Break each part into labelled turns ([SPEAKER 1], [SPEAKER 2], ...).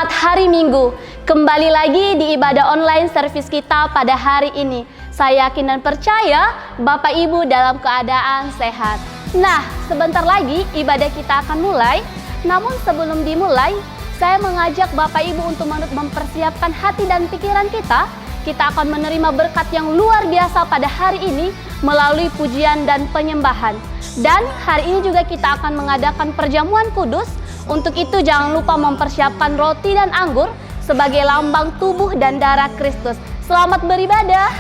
[SPEAKER 1] Selamat hari Minggu. Kembali lagi di ibadah online service kita pada hari ini. Saya yakin dan percaya Bapak Ibu dalam keadaan sehat. Nah, sebentar lagi ibadah kita akan mulai. Namun sebelum dimulai, saya mengajak Bapak Ibu untuk mempersiapkan hati dan pikiran kita. Kita akan menerima berkat yang luar biasa pada hari ini melalui pujian dan penyembahan. Dan hari ini juga kita akan mengadakan perjamuan kudus. Untuk itu jangan lupa mempersiapkan roti dan anggur sebagai lambang tubuh dan darah Kristus. Selamat beribadah.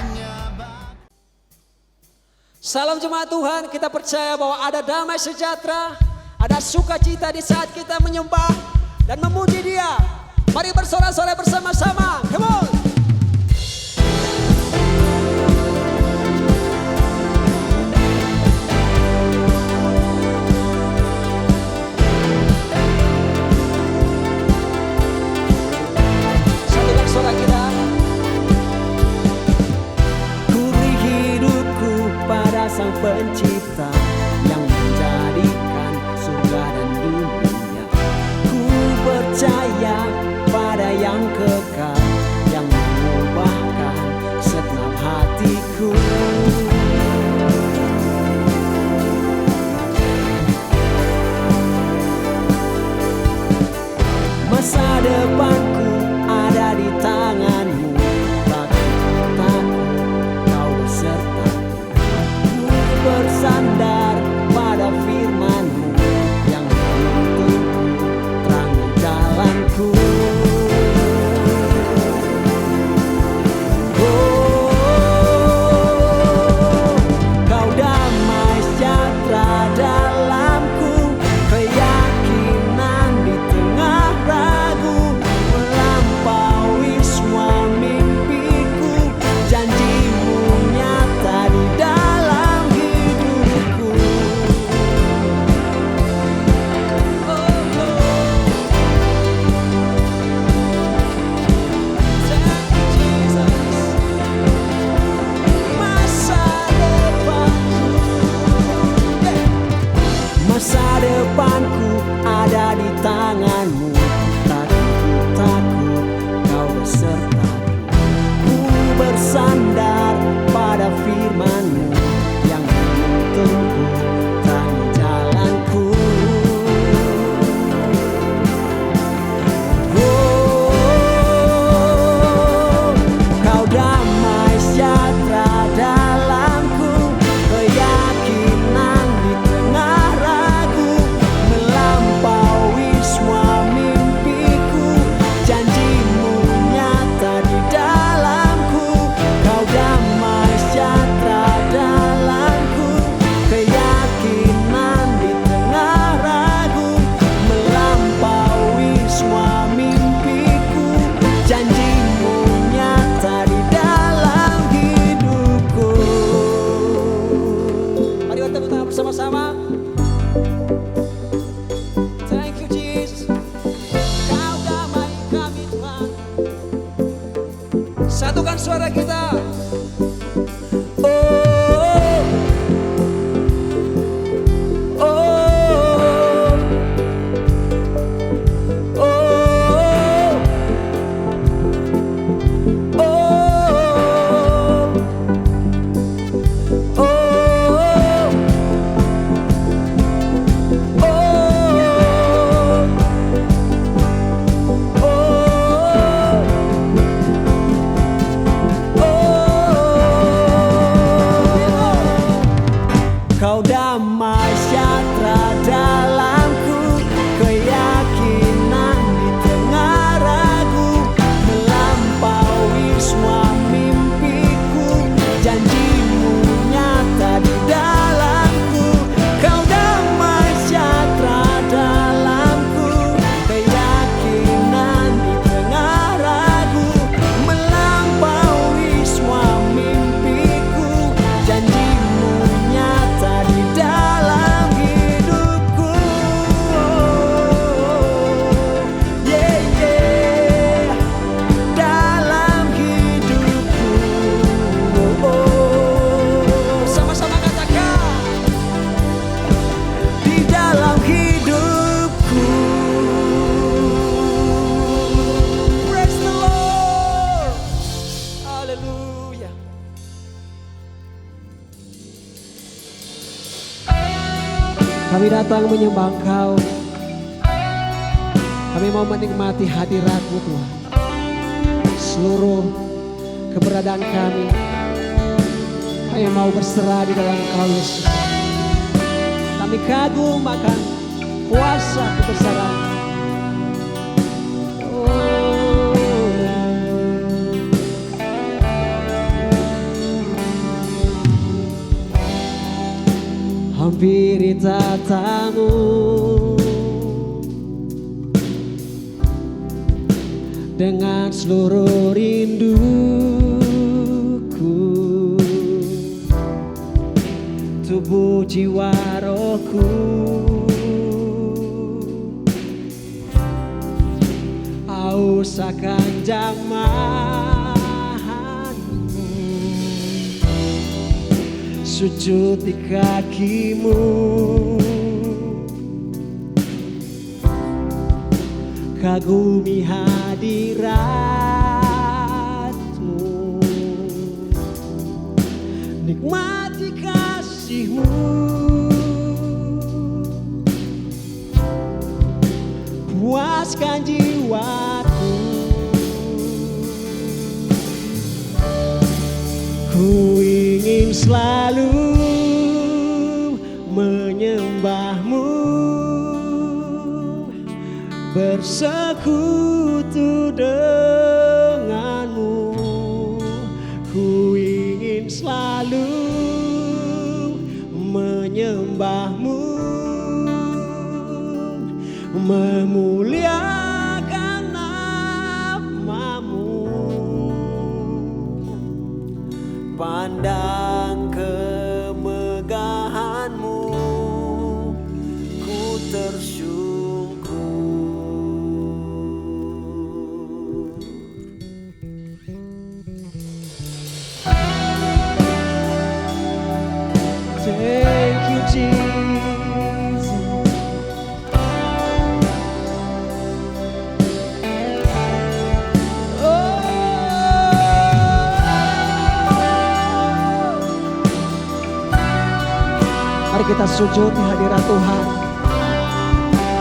[SPEAKER 2] Salam jemaat Tuhan, kita percaya bahwa ada damai sejahtera, ada sukacita di saat kita menyembah dan memuji Dia. Mari bersorak-sorai bersama-sama. Come on. Suara kita. Ku beri hidupku pada Sang Pencipta yang menjadikan surga dan dunia. Ku percaya pada yang kekal yang mengubahkan segenap hatiku. Masa depanku ada di tangan-Mu, takut Kau besertaku. Ku bersandar pada firman-Mu yang menuntunku terangi jalanku. Oh, Kau damai sejahtera dalamku, keyakinan di tengah ragu, melampaui semua mimpiku, janji-Mu nyata di dalam hidupku. Masa depanku ada di tangan-Mu, takut Kau besertaku. Ku bersandar pada firman-Mu yang menuntunku terangi jalanku. Oh, Kau damai sejahtera dalamku, keyakinan di tengah ragu, melampaui semua mimpiku, janji-Mu nyata di dalamku. Kau damai sejahtera dalamku, keyakinan di tengah ragu, melampaui semua mimpiku, janji-Mu nyata di dalam hidupku. Mari bertepuk tangan bersama-sama. Thank you Jesus. Kau damai kami Tuhan. Satukan suara kita. Oh, oh, oh, oh, oh, oh. Kami datang menyembah Engkau. Kami mau menikmati hadirat-Mu Tuhan. Seluruh keberadaan kami mau berserah di dalam Engkau Yesus. Kami kagum akan kuasa kebesaran. Hampiri tatamu dengan seluruh rinduku, tubuh jiwa rohku, haus akan jamahanmu, sujud di kakimu, kagumi hadiratmu, nikmati kasihmu, puaskan jiwaku. Ku ingin selalu menyembahmu, bersekutu denganmu. Ku ingin selalu menyembahmu, memuliakan namamu. Pandang kemegahanmu, ku tersyukur. Thank you, Jesus. Mari kita sujud di hadirat Tuhan,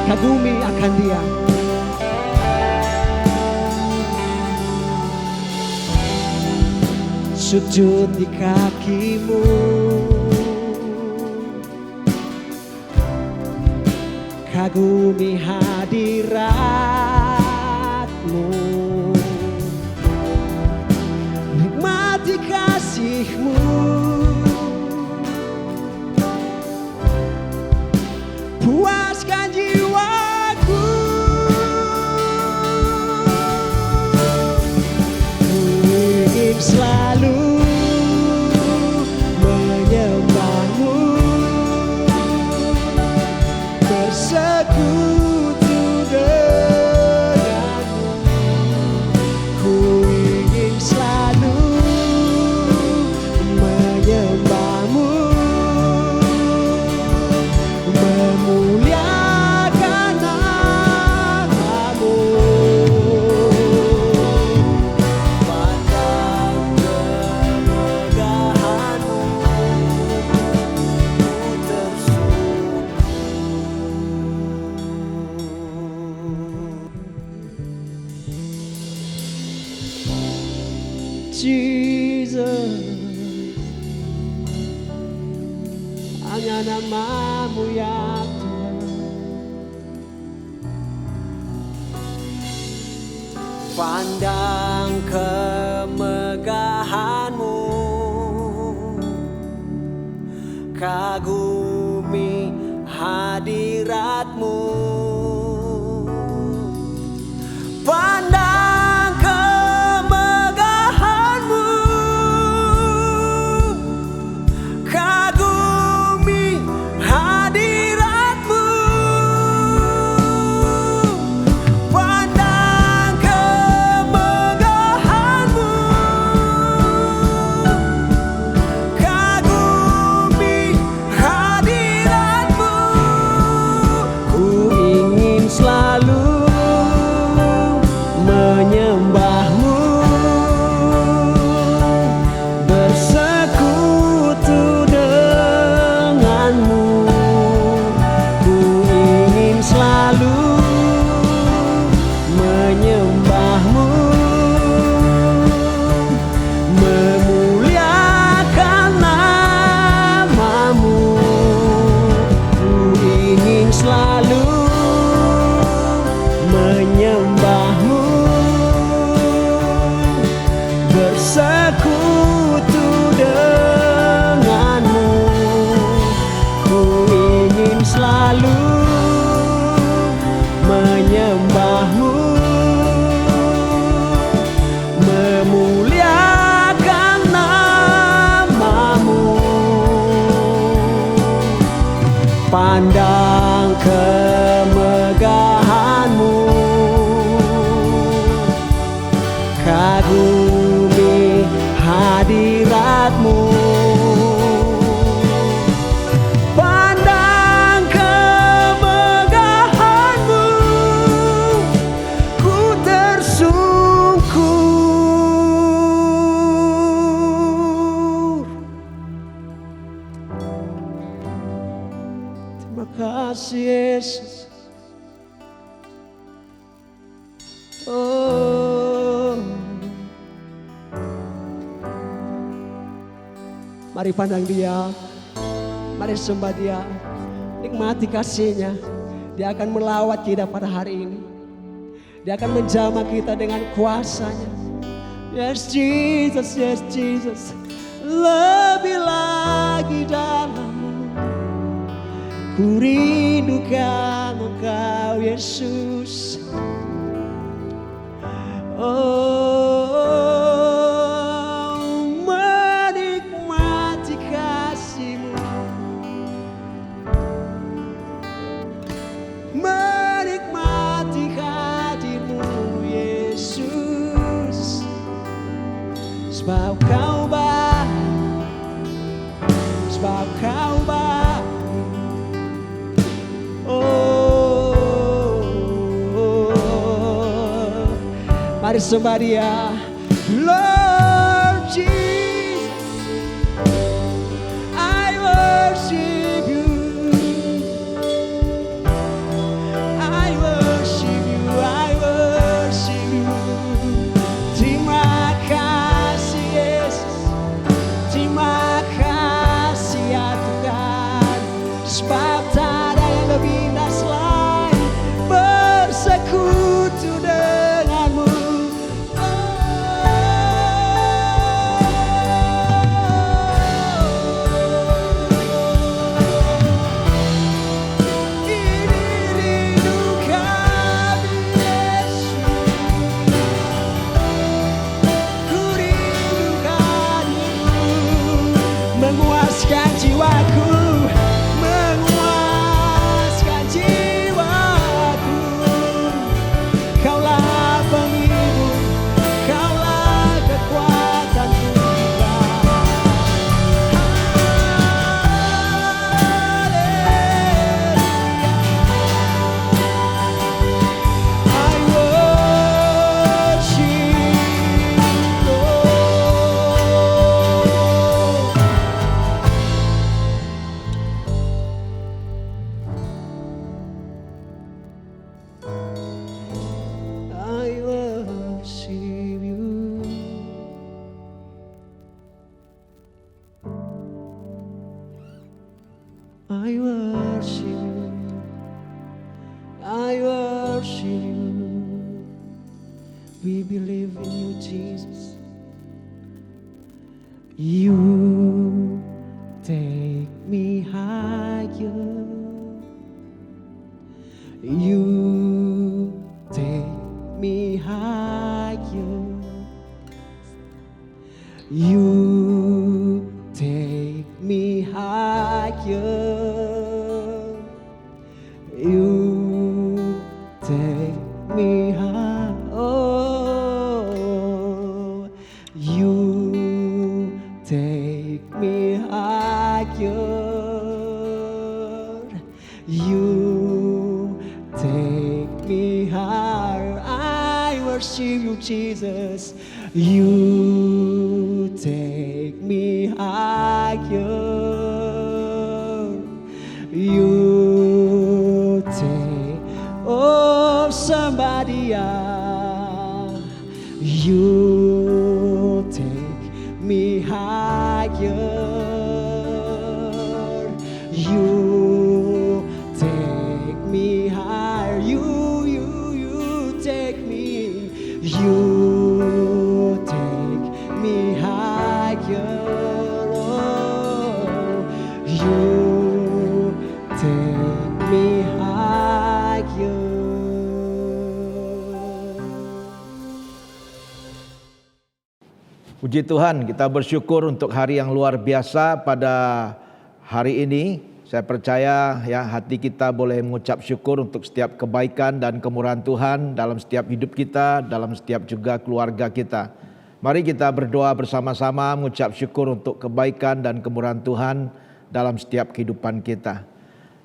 [SPEAKER 2] kagumi akan Dia. Sujud di kakimu, kagumi hadiratmu, nikmati kasihmu, puaskan jiwaku. Ku ingin selalu menyembahmu, bersekutu denganmu. Ku ingin selalu menyembahmu, memuliakan namamu. Pandang kemegahanmu, ku tersyukur. Jesus, hanya namamu ya Tuhan. Pandang kemegahanmu, kagumi hadiratmu. Pandang kemegahanmu, kagumi hadiratmu. Pandang kemegahanmu, kagumi hadiratmu. Oh, mari pandang Dia, mari sembah Dia, nikmati kasih-Nya. Dia akan melawat kita pada hari ini. Dia akan menjamah kita dengan kuasa-Nya. Yes Jesus, yes Jesus, lebih lagi dalam-Mu. Ku rindukan Engkau Yesus. Oh, menikmati kasih-Mu, menikmati hadir-Mu Yesus. Sebab Kau baik, sebab Kau baik. Mari sembah Dia. Lord Jesus, I worship You, I worship You, I worship You. Terima kasih Yesus, terima kasih ya Tuhan. Sebab tak ada yang lebih indah selain bersekutu denganmu. Menguaskan jiwaku, menguaskan jiwaku. Kaulah penghibur, Kaulah kekuatanku. I worship You, I worship You. I worship You. I worship You. We believe in You, Jesus. You take me higher. You take me higher. You take me higher. You take me high. Oh, you take me higher. You take me higher. I worship You, Jesus. You take me higher. You take, oh somebody, you take me higher. You take me higher. You take me. You take me higher. Oh, you take me higher.
[SPEAKER 3] Puji Tuhan, kita bersyukur untuk hari yang luar biasa pada hari ini. Saya percaya ya hati kita boleh mengucap syukur untuk setiap kebaikan dan kemurahan Tuhan dalam setiap hidup kita, dalam setiap juga keluarga kita. Mari kita berdoa bersama-sama mengucap syukur untuk kebaikan dan kemurahan Tuhan dalam setiap kehidupan kita.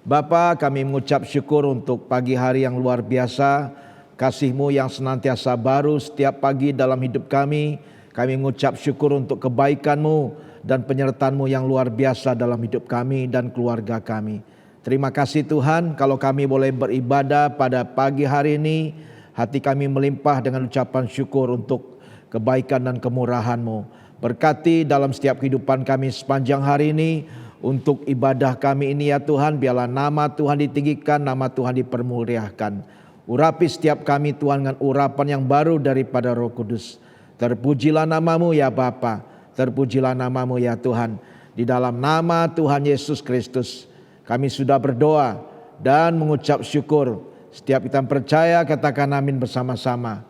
[SPEAKER 3] Bapa, kami mengucap syukur untuk pagi hari yang luar biasa, kasih-Mu yang senantiasa baru setiap pagi dalam hidup kami. Kami mengucap syukur untuk kebaikan-Mu dan penyertaan-Mu yang luar biasa dalam hidup kami dan keluarga kami. Terima kasih Tuhan kalau kami boleh beribadah pada pagi hari ini. hati kami melimpah dengan ucapan syukur untuk kebaikan dan kemurahan-Mu. Berkati dalam setiap kehidupan kami sepanjang hari ini, untuk ibadah kami ini ya Tuhan, biarlah nama Tuhan ditinggikan, nama Tuhan dipermuliakan. Urapi setiap kami Tuhan dengan urapan yang baru daripada Roh Kudus. Terpujilah nama-Mu ya Bapa, terpujilah nama-Mu ya Tuhan. Di dalam nama Tuhan Yesus Kristus kami sudah berdoa dan mengucap syukur. Setiap kita percaya katakan amin bersama-sama.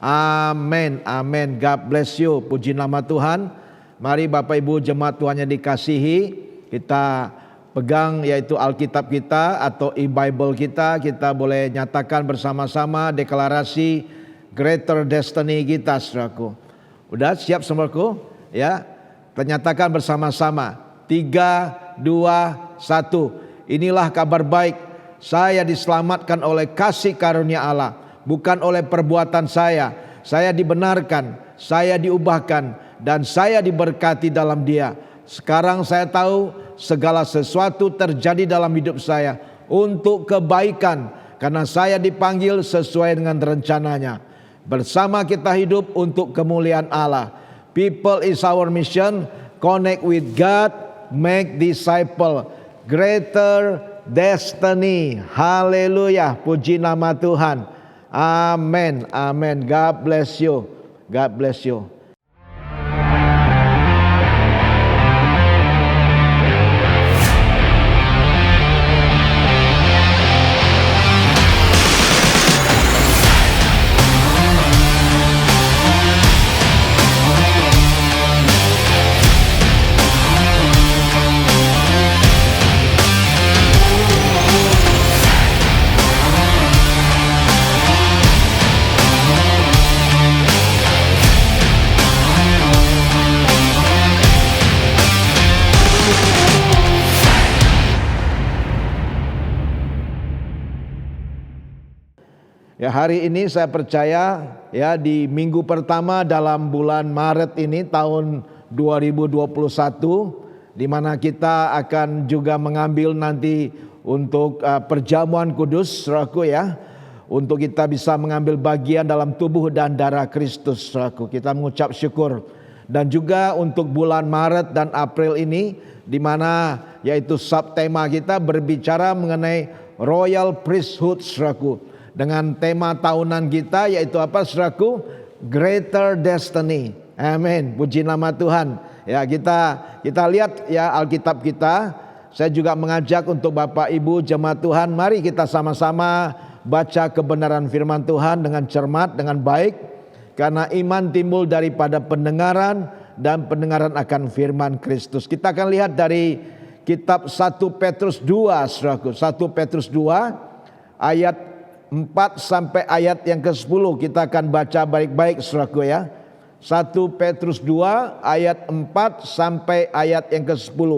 [SPEAKER 3] Amin, amin. God bless you. Puji nama Tuhan. Mari Bapak Ibu jemaat Tuhan yang dikasihi, kita pegang yaitu Alkitab kita atau e-Bible kita. Kita boleh nyatakan bersama-sama deklarasi Greater Destiny kita, saudaraku. Udah siap saudaraku? Ya, kita nyatakan bersama-sama. 3, 2, 1. Inilah kabar baik. Saya diselamatkan oleh kasih karunia Allah, bukan oleh perbuatan saya. Saya dibenarkan, saya diubahkan, dan saya diberkati dalam Dia. Sekarang saya tahu segala sesuatu terjadi dalam hidup saya untuk kebaikan, karena saya dipanggil sesuai dengan rencananya. Bersama kita hidup untuk kemuliaan Allah. People is our mission. Connect with God, make disciple. Greater destiny. Haleluya. Puji nama Tuhan. Amin. Amin. God bless you. God bless you. Ya, hari ini saya percaya ya di minggu pertama dalam bulan Maret ini tahun 2021, di mana kita akan juga mengambil nanti untuk perjamuan kudus, saudaraku ya, untuk kita bisa mengambil bagian dalam tubuh dan darah Kristus, saudaraku. Kita mengucap syukur. Dan juga untuk bulan Maret dan April ini, di mana yaitu subtema kita berbicara mengenai Royal Priesthood, saudaraku. Dengan tema tahunan kita yaitu apa, saudaraku? Greater Destiny. Amin. Puji nama Tuhan. Ya, kita lihat ya Alkitab kita. Saya juga mengajak untuk Bapak Ibu jemaat Tuhan, mari kita sama-sama baca kebenaran firman Tuhan dengan cermat, dengan baik. Karena iman timbul daripada pendengaran, dan pendengaran akan firman Kristus. Kita akan lihat dari kitab 1 Petrus 2, saudaraku. 1 Petrus 2 ayat 4 sampai ayat yang ke-10. Kita akan baca baik-baik, saudaraku ya. 1 Petrus 2 ayat 4 sampai ayat yang ke-10.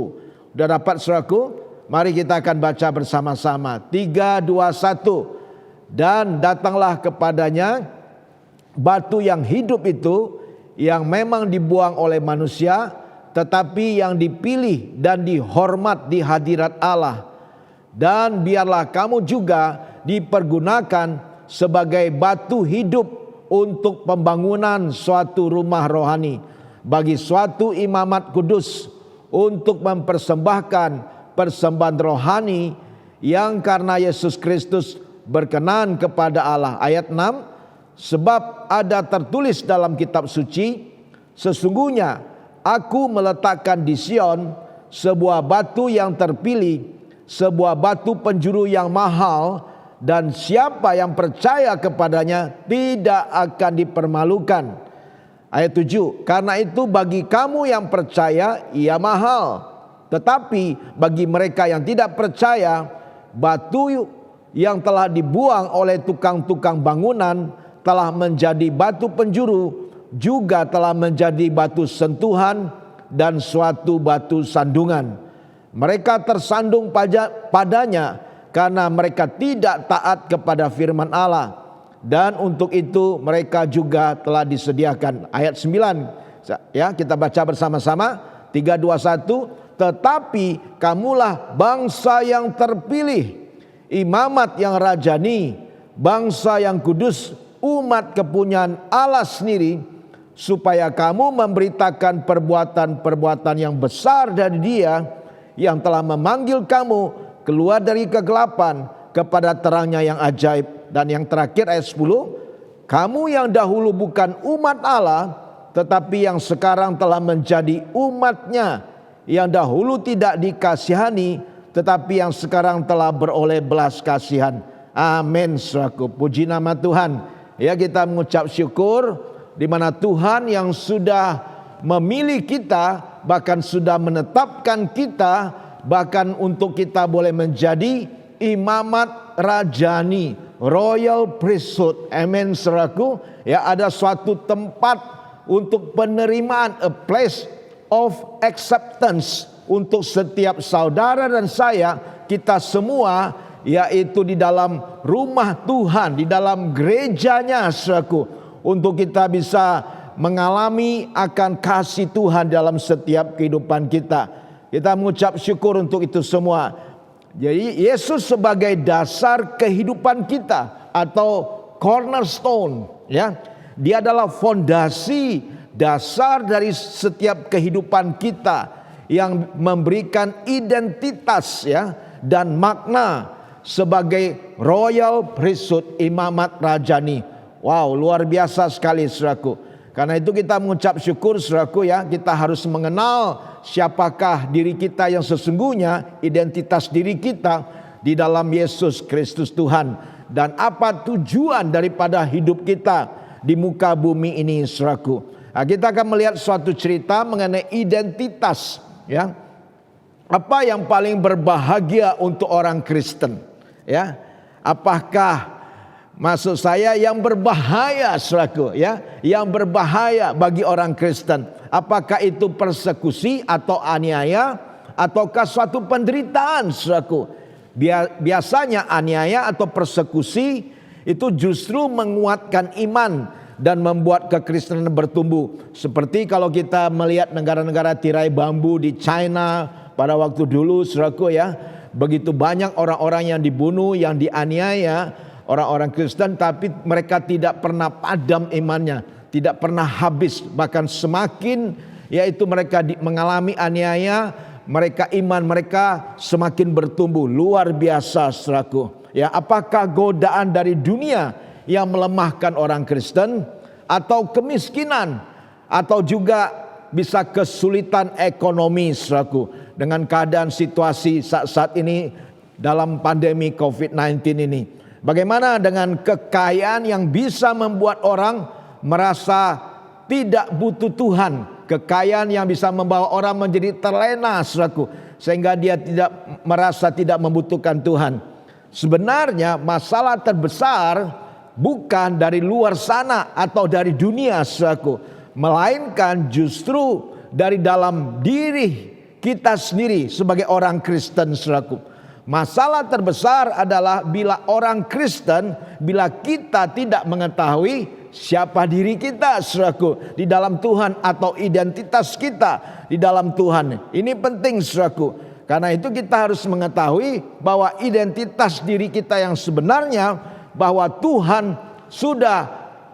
[SPEAKER 3] Sudah dapat, saudaraku? Mari kita akan baca bersama-sama. 3, 2, 1. Dan datanglah kepadanya batu yang hidup itu, yang memang dibuang oleh manusia, tetapi yang dipilih dan dihormat di hadirat Allah. Dan biarlah kamu juga dipergunakan sebagai batu hidup untuk pembangunan suatu rumah rohani, bagi suatu imamat kudus, untuk mempersembahkan persembahan rohani yang karena Yesus Kristus berkenan kepada Allah. Ayat 6, sebab ada tertulis dalam kitab suci, sesungguhnya aku meletakkan di Sion sebuah batu yang terpilih, sebuah batu penjuru yang mahal, dan siapa yang percaya kepadanya tidak akan dipermalukan. Ayat 7, karena itu bagi kamu yang percaya ia mahal, tetapi bagi mereka yang tidak percaya, batu yang telah dibuang oleh tukang-tukang bangunan telah menjadi batu penjuru, juga telah menjadi batu sentuhan dan suatu batu sandungan. Mereka tersandung padanya karena mereka tidak taat kepada firman Allah, dan untuk itu mereka juga telah disediakan. Ayat 9 ya, kita baca bersama-sama. 3, 2, 1. Tetapi kamulah bangsa yang terpilih, imamat yang rajani, bangsa yang kudus, umat kepunyaan Allah sendiri, supaya kamu memberitakan perbuatan-perbuatan yang besar dari Dia yang telah memanggil kamu keluar dari kegelapan kepada terangnya yang ajaib. Dan yang terakhir ayat 10, kamu yang dahulu bukan umat Allah, tetapi yang sekarang telah menjadi umat-Nya, yang dahulu tidak dikasihani, tetapi yang sekarang telah beroleh belas kasihan. Amin, saudaraku. Puji nama Tuhan. Ya, kita mengucap syukur di mana Tuhan yang sudah memilih kita, bahkan sudah menetapkan kita, bahkan untuk kita boleh menjadi imamat rajani, royal priesthood. Amin, saudaraku. Ya, ada suatu tempat untuk penerimaan, a place of acceptance untuk setiap saudara dan saya, kita semua, yaitu di dalam rumah Tuhan, di dalam gerejanya, saudaraku, untuk kita bisa mengalami akan kasih Tuhan dalam setiap kehidupan kita. Kita mengucap syukur untuk itu semua. Jadi Yesus sebagai dasar kehidupan kita atau cornerstone, ya. Dia adalah fondasi dasar dari setiap kehidupan kita yang memberikan identitas, ya, dan makna sebagai royal priesthood, imamat rajani. Wow, luar biasa sekali, saudaraku. Karena itu kita mengucap syukur, saudaraku, ya. Kita harus mengenal siapakah diri kita yang sesungguhnya, identitas diri kita di dalam Yesus Kristus Tuhan, dan apa tujuan daripada hidup kita di muka bumi ini, saudaraku. Nah, kita akan melihat suatu cerita mengenai identitas, ya. Apa yang paling berbahagia untuk orang Kristen, ya? Apakah, maksud saya, yang berbahaya, saudaraku, ya, yang berbahaya bagi orang Kristen? Apakah itu persekusi atau aniaya, ataukah suatu penderitaan, saudaraku? Biasanya aniaya atau persekusi itu justru menguatkan iman dan membuat kekristenan bertumbuh. Seperti kalau kita melihat negara-negara tirai bambu di China pada waktu dulu, saudaraku, ya, begitu banyak orang-orang yang dibunuh, yang dianiaya, orang-orang Kristen, tapi mereka tidak pernah padam imannya, tidak pernah habis, bahkan semakin, yaitu mereka mengalami aniaya, mereka iman mereka semakin bertumbuh. Luar biasa, saudaraku. Ya, apakah godaan dari dunia yang melemahkan orang Kristen, atau kemiskinan, atau juga bisa kesulitan ekonomi, saudaraku, dengan keadaan situasi saat ini dalam pandemi COVID-19 ini? Bagaimana dengan kekayaan yang bisa membuat orang merasa tidak butuh Tuhan, kekayaan yang bisa membawa orang menjadi terlena, saudaraku, sehingga dia merasa tidak membutuhkan Tuhan? Sebenarnya masalah terbesar bukan dari luar sana atau dari dunia, saudaraku, melainkan justru dari dalam diri kita sendiri sebagai orang Kristen, saudaraku. Masalah terbesar adalah bila orang Kristen, bila kita tidak mengetahui siapa diri kita, saudaraku, di dalam Tuhan, atau identitas kita di dalam Tuhan. Ini penting, saudaraku. Karena itu kita harus mengetahui bahwa identitas diri kita yang sebenarnya, bahwa Tuhan sudah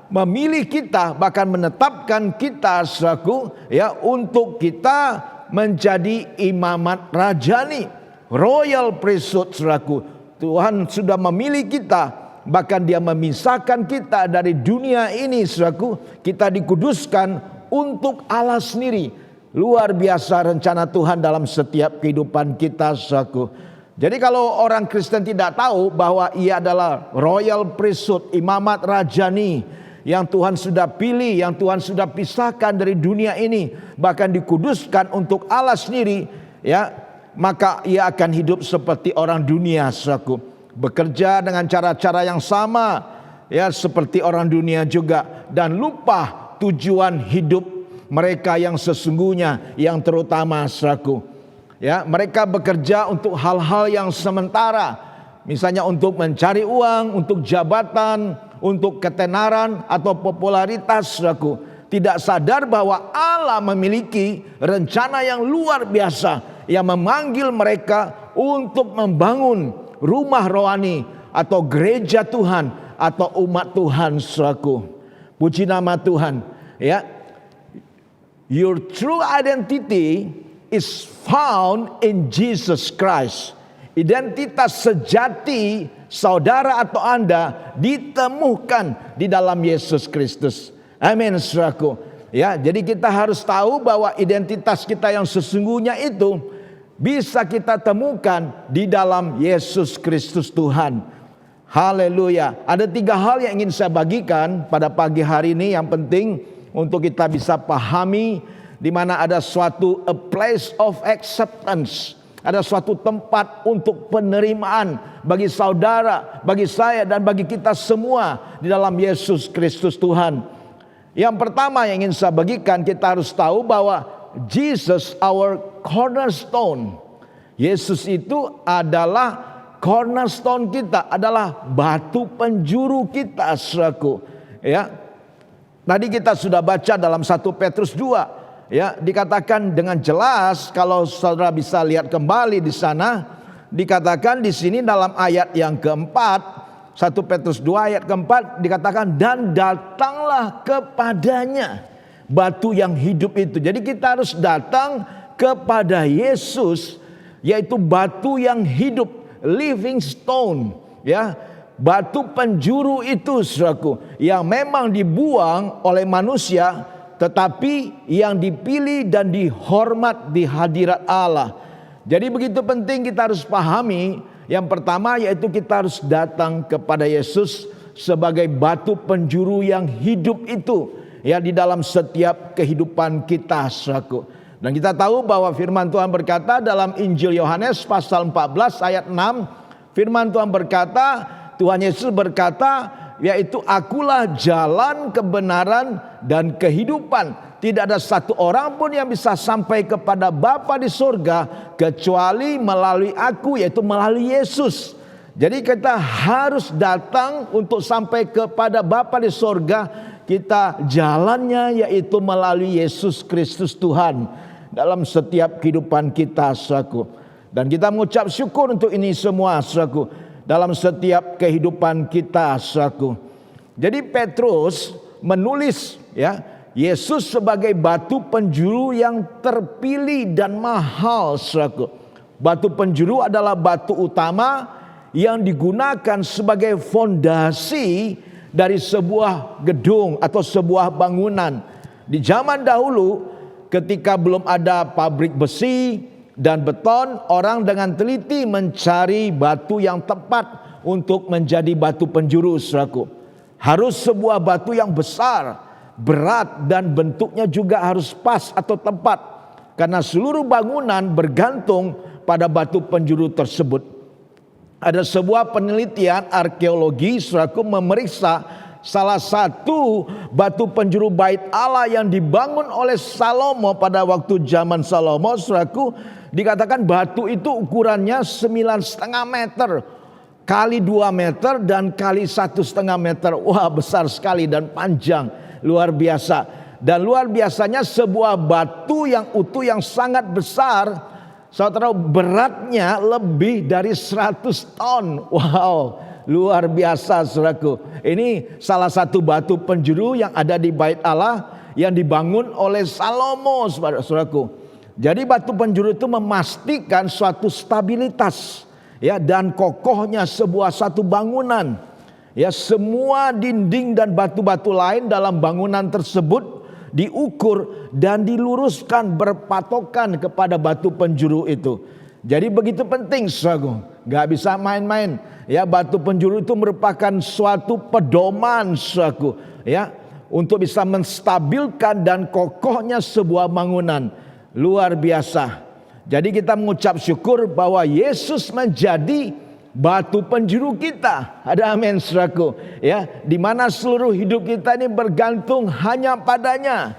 [SPEAKER 3] memilih kita, bahkan menetapkan kita, saudaraku, ya, untuk kita menjadi imamat rajani, royal priesthood, saudaraku. Tuhan sudah memilih kita, bahkan Dia memisahkan kita dari dunia ini, saudaraku. Kita dikuduskan untuk Allah sendiri. Luar biasa rencana Tuhan dalam setiap kehidupan kita, saudaraku. Jadi kalau orang Kristen tidak tahu bahwa ia adalah royal priesthood, imamat rajani, yang Tuhan sudah pilih, yang Tuhan sudah pisahkan dari dunia ini, bahkan dikuduskan untuk Allah sendiri, ya, maka ia akan hidup seperti orang dunia, saudaraku. Bekerja dengan cara-cara yang sama, ya, seperti orang dunia juga, dan lupa tujuan hidup mereka yang sesungguhnya, yang terutama, saudaraku. Ya, mereka bekerja untuk hal-hal yang sementara, misalnya untuk mencari uang, untuk jabatan, untuk ketenaran atau popularitas, saudaraku. Tidak sadar bahwa Allah memiliki rencana yang luar biasa yang memanggil mereka untuk membangun rumah rohani atau gereja Tuhan, atau umat Tuhan, saudaraku. Puji nama Tuhan. Ya, your true identity is found in Jesus Christ. Identitas sejati saudara atau Anda ditemukan di dalam Yesus Kristus. Amin, saudaraku. Ya, jadi kita harus tahu bahwa identitas kita yang sesungguhnya itu bisa kita temukan di dalam Yesus Kristus Tuhan. Haleluya. Ada 3 hal yang ingin saya bagikan pada pagi hari ini yang penting untuk kita bisa pahami, di mana ada suatu a place of acceptance. Ada suatu tempat untuk penerimaan bagi saudara, bagi saya dan bagi kita semua di dalam Yesus Kristus Tuhan. Yang pertama yang ingin saya bagikan, kita harus tahu bahwa Jesus our cornerstone. Yesus itu adalah cornerstone kita, adalah batu penjuru kita, saudaraku. Ya. Tadi kita sudah baca dalam 1 Petrus 2, ya, dikatakan dengan jelas, kalau saudara bisa lihat kembali di sana, dikatakan di sini dalam ayat yang keempat, 1 Petrus 2 ayat keempat dikatakan, dan datanglah kepadanya batu yang hidup itu. Jadi kita harus datang kepada Yesus, yaitu batu yang hidup, living stone, ya, batu penjuru itu, saudaraku, yang memang dibuang oleh manusia, tetapi yang dipilih dan dihormat di hadirat Allah. Jadi begitu penting kita harus pahami. Yang pertama yaitu kita harus datang kepada Yesus sebagai batu penjuru yang hidup itu, ya, di dalam setiap kehidupan kita, saudaraku. Dan kita tahu bahwa firman Tuhan berkata dalam Injil Yohanes pasal 14 ayat 6, firman Tuhan berkata, Tuhan Yesus berkata, yaitu akulah jalan, kebenaran dan kehidupan. Tidak ada satu orang pun yang bisa sampai kepada Bapa di surga kecuali melalui aku, yaitu melalui Yesus. Jadi kita harus datang untuk sampai kepada Bapa di surga. Kita jalannya yaitu melalui Yesus Kristus Tuhan dalam setiap kehidupan kita, saudaraku. Dan kita mengucap syukur untuk ini semua, saudaraku, dalam setiap kehidupan kita, saudaraku. Jadi Petrus menulis, ya, Yesus sebagai batu penjuru yang terpilih dan mahal, saudaraku. Batu penjuru adalah batu utama yang digunakan sebagai fondasi dari sebuah gedung atau sebuah bangunan. Di zaman dahulu ketika belum ada pabrik besi dan beton, orang dengan teliti mencari batu yang tepat untuk menjadi batu penjuru, saudaraku. Harus sebuah batu yang besar, berat, dan bentuknya juga harus pas atau tepat, karena seluruh bangunan bergantung pada batu penjuru tersebut. Ada sebuah penelitian arkeologi, saudaraku, memeriksa salah satu batu penjuru bait Allah yang dibangun oleh Salomo pada waktu zaman Salomo, saudaraku. Dikatakan batu itu ukurannya 9,5 meter kali 2 meter dan kali 1,5 meter. Wah, besar sekali dan panjang. Luar biasa. Dan luar biasanya sebuah batu yang utuh yang sangat besar, saudara, beratnya lebih dari 100 ton. Wow, luar biasa, saudaraku. Ini salah satu batu penjuru yang ada di bait Allah yang dibangun oleh Salomo, saudaraku. Jadi batu penjuru itu memastikan suatu stabilitas, ya, dan kokohnya sebuah satu bangunan. Ya, semua dinding dan batu-batu lain dalam bangunan tersebut diukur dan diluruskan berpatokan kepada batu penjuru itu. Jadi begitu penting, saudaraku, nggak bisa main-main. Ya, batu penjuru itu merupakan suatu pedoman, saudaraku, ya, untuk bisa menstabilkan dan kokohnya sebuah bangunan. Luar biasa. Jadi kita mengucap syukur bahwa Yesus menjadi batu penjuru kita. Ada amin, saudaraku, ya, di mana seluruh hidup kita ini bergantung hanya padanya.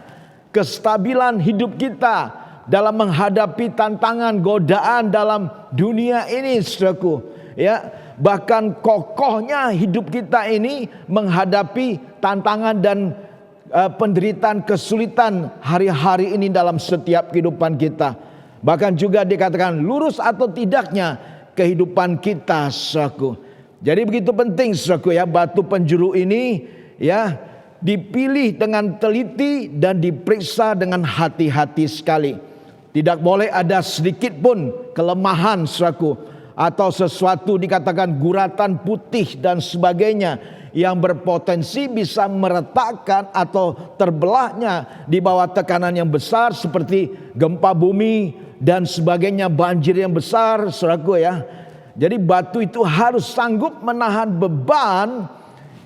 [SPEAKER 3] Kestabilan hidup kita dalam menghadapi tantangan, godaan dalam dunia ini, saudaraku, ya, bahkan kokohnya hidup kita ini menghadapi tantangan dan penderitaan, kesulitan hari-hari ini dalam setiap kehidupan kita. Bahkan juga dikatakan lurus atau tidaknya kehidupan kita, saudaraku. Jadi begitu penting saudaraku ya, batu penjuru ini ya dipilih dengan teliti dan diperiksa dengan hati-hati sekali. Tidak boleh ada sedikit pun kelemahan saudaraku, atau sesuatu dikatakan guratan putih dan sebagainya yang berpotensi bisa meretakkan atau terbelahnya di bawah tekanan yang besar seperti gempa bumi dan sebagainya, banjir yang besar saudaraku ya. Jadi batu itu harus sanggup menahan beban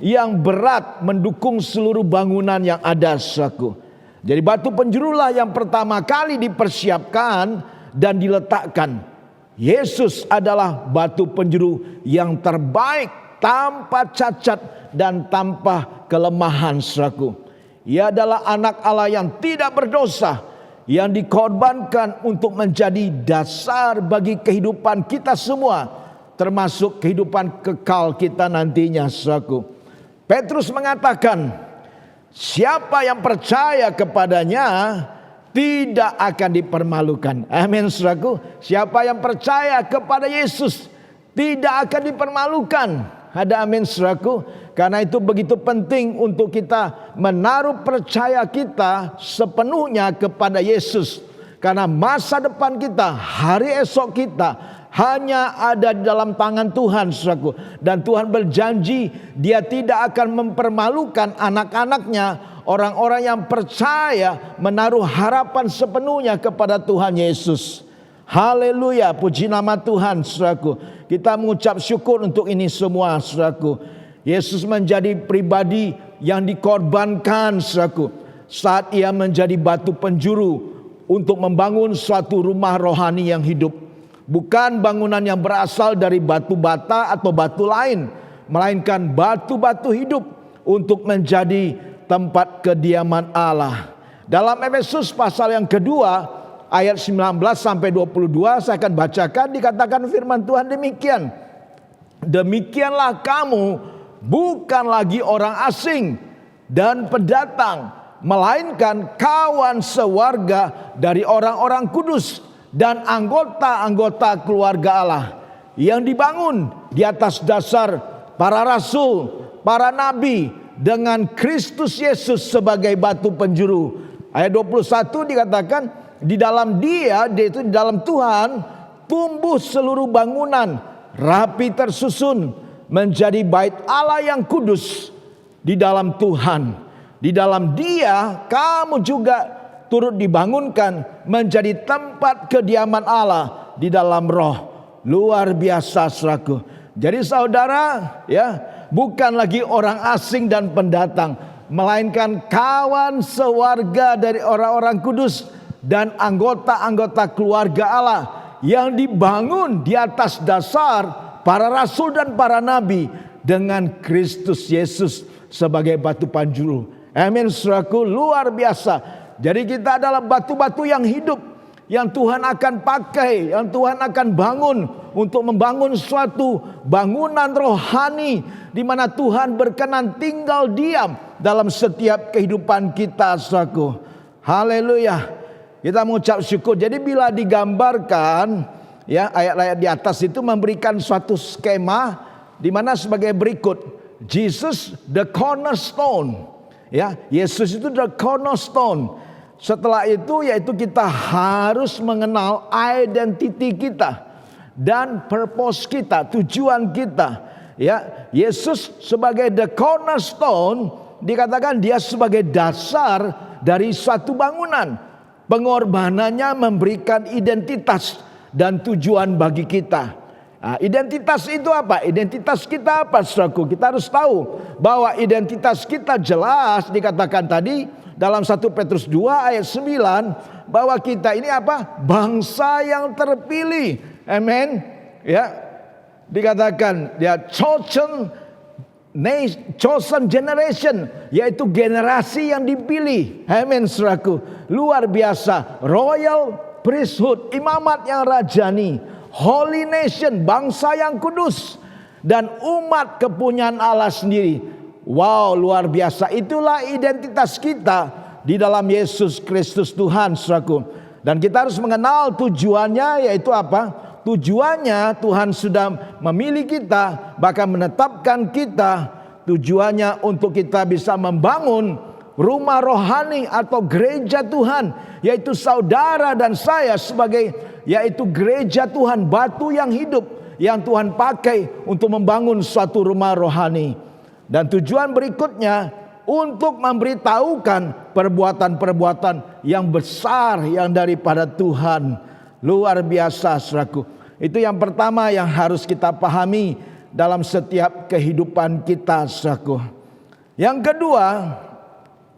[SPEAKER 3] yang berat mendukung seluruh bangunan yang ada saudaraku. Jadi batu penjurulah yang pertama kali dipersiapkan dan diletakkan. Yesus adalah batu penjuru yang terbaik, tanpa cacat dan tanpa kelemahan saudaraku. Ia adalah anak Allah yang tidak berdosa, yang dikorbankan untuk menjadi dasar bagi kehidupan kita semua, termasuk kehidupan kekal kita nantinya saudaraku. Petrus mengatakan, siapa yang percaya kepadanya tidak akan dipermalukan. Amin saudaraku. Siapa yang percaya kepada Yesus tidak akan dipermalukan. Ada amin saudaraku. Karena itu begitu penting untuk kita menaruh percaya kita sepenuhnya kepada Yesus. Karena masa depan kita, hari esok kita hanya ada di dalam tangan Tuhan saudaraku. Dan Tuhan berjanji Dia tidak akan mempermalukan anak-anaknya, orang-orang yang percaya menaruh harapan sepenuhnya kepada Tuhan Yesus. Haleluya, puji nama Tuhan saudaraku. Kita mengucap syukur untuk ini semua saudaraku. Yesus menjadi pribadi yang dikorbankan saudaraku, saat Ia menjadi batu penjuru untuk membangun suatu rumah rohani yang hidup. Bukan bangunan yang berasal dari batu bata atau batu lain, melainkan batu-batu hidup untuk menjadi tempat kediaman Allah. Dalam Efesus pasal yang kedua ayat 19 sampai 22 saya akan bacakan, dikatakan firman Tuhan demikian. Demikianlah kamu bukan lagi orang asing dan pendatang, melainkan kawan sewarga dari orang-orang kudus dan anggota-anggota keluarga Allah yang dibangun di atas dasar para rasul, para nabi, dengan Kristus Yesus sebagai batu penjuru. Ayat 21 dikatakan, di dalam Dia, yaitu di dalam Tuhan, tumbuh seluruh bangunan rapi tersusun menjadi bait Allah yang kudus di dalam Tuhan. Di dalam Dia kamu juga turut dibangunkan menjadi tempat kediaman Allah di dalam Roh. Luar biasa saudaraku. Jadi saudara ya, bukan lagi orang asing dan pendatang, melainkan kawan sewarga dari orang-orang kudus dan anggota-anggota keluarga Allah yang dibangun di atas dasar para rasul dan para nabi dengan Kristus Yesus sebagai batu penjuru. Amin saudaraku, luar biasa. Jadi kita adalah batu-batu yang hidup, yang Tuhan akan pakai, yang Tuhan akan bangun untuk membangun suatu bangunan rohani di mana Tuhan berkenan tinggal diam dalam setiap kehidupan kita saudaraku. Haleluya. Kita mengucap syukur. Jadi bila digambarkan ya, ayat-ayat di atas itu memberikan suatu skema di mana sebagai berikut. Jesus the cornerstone. Ya, Yesus itu the cornerstone. Setelah itu yaitu kita harus mengenal identiti kita dan purpose kita, tujuan kita. Ya, Yesus sebagai the cornerstone dikatakan Dia sebagai dasar dari suatu bangunan. Pengorbanannya memberikan identitas dan tujuan bagi kita. Nah, identitas itu apa? Identitas kita apa saudaraku? Kita harus tahu bahwa identitas kita jelas dikatakan tadi dalam 1 Petrus 2 ayat 9 bahwa kita ini apa? Bangsa yang terpilih. Amen. Ya. Dikatakan dia chosen generation, yaitu generasi yang dipilih. Amen saudaraku. Luar biasa. Royal priesthood, imamat yang rajani, holy nation, bangsa yang kudus, dan umat kepunyaan Allah sendiri. Wow, luar biasa. Itulah identitas kita di dalam Yesus Kristus Tuhan saudaraku. Dan kita harus mengenal tujuannya, yaitu apa? tujuannya Tuhan sudah memilih kita, bahkan menetapkan kita, tujuannya untuk kita bisa membangun rumah rohani atau gereja Tuhan, yaitu saudara dan saya sebagai yaitu gereja Tuhan, batu yang hidup yang Tuhan pakai untuk membangun suatu rumah rohani. Dan tujuan berikutnya untuk memberitahukan perbuatan-perbuatan yang besar yang daripada Tuhan. Luar biasa, saudaraku. Itu yang pertama yang harus kita pahami dalam setiap kehidupan kita, saudaraku. Yang kedua,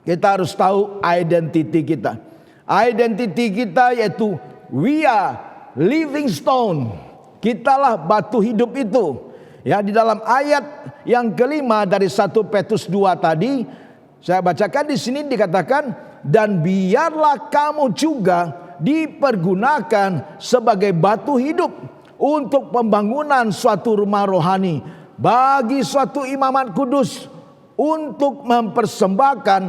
[SPEAKER 3] kita harus tahu identiti kita. Identiti kita yaitu we are living stone. Kitalah batu hidup itu. Ya, di dalam ayat yang kelima dari 1 Petrus 2 tadi, saya bacakan di sini dikatakan, dan biarlah kamu juga dipergunakan sebagai batu hidup untuk pembangunan suatu rumah rohani bagi suatu imamat kudus, untuk mempersembahkan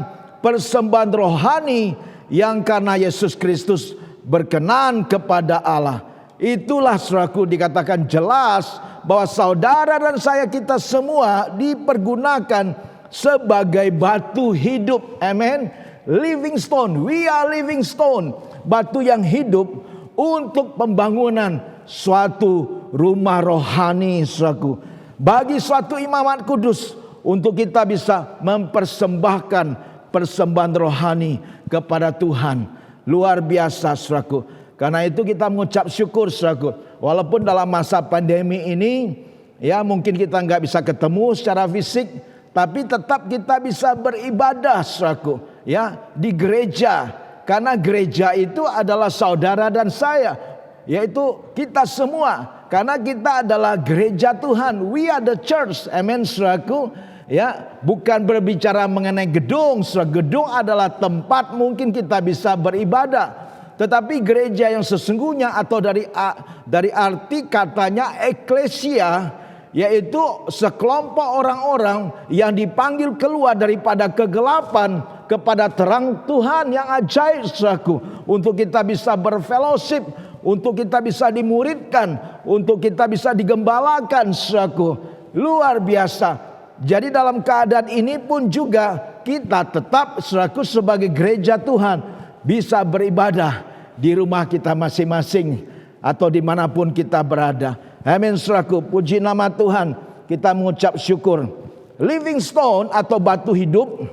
[SPEAKER 3] persembahan rohani yang karena Yesus Kristus berkenan kepada Allah. Itulah, saudaraku, dikatakan jelas bahwa saudara dan saya, kita semua dipergunakan sebagai batu hidup. Amen. Living stone, we are living stone, batu yang hidup untuk pembangunan suatu rumah rohani, saudaraku, bagi suatu imamat kudus, untuk kita bisa mempersembahkan persembahan rohani kepada Tuhan. Luar biasa, saudaraku. Karena itu kita mengucap syukur, saudaraku. Walaupun dalam masa pandemi ini, ya mungkin kita nggak bisa ketemu secara fisik, tapi tetap kita bisa beribadah, saudaraku, ya, di gereja. Karena gereja itu adalah saudara dan saya, yaitu kita semua. Karena kita adalah gereja Tuhan. We are the church. Amen, saudaraku. Ya, bukan berbicara mengenai gedung. Gedung adalah tempat mungkin kita bisa beribadah. Tetapi gereja yang sesungguhnya, atau dari arti katanya eklesia, yaitu sekelompok orang-orang yang dipanggil keluar daripada kegelapan kepada terang Tuhan yang ajaib, saudaraku, untuk kita bisa berfellowship, untuk kita bisa dimuridkan, untuk kita bisa digembalakan, saudaraku. Luar biasa. Jadi dalam keadaan ini pun juga kita tetap, saudaraku, sebagai gereja Tuhan bisa beribadah di rumah kita masing-masing atau dimanapun kita berada. Amin, saudaraku. Puji nama Tuhan. Kita mengucap syukur. Living stone atau batu hidup,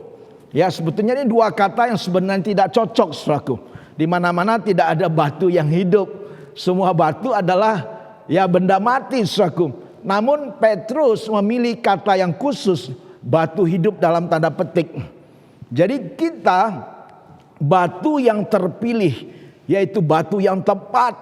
[SPEAKER 3] ya sebetulnya ini dua kata yang sebenarnya tidak cocok, saudaraku. Di mana-mana tidak ada batu yang hidup. Semua batu adalah ya benda mati, saudaraku. Namun Petrus memilih kata yang khusus, batu hidup dalam tanda petik. Jadi kita batu yang terpilih, yaitu batu yang tepat,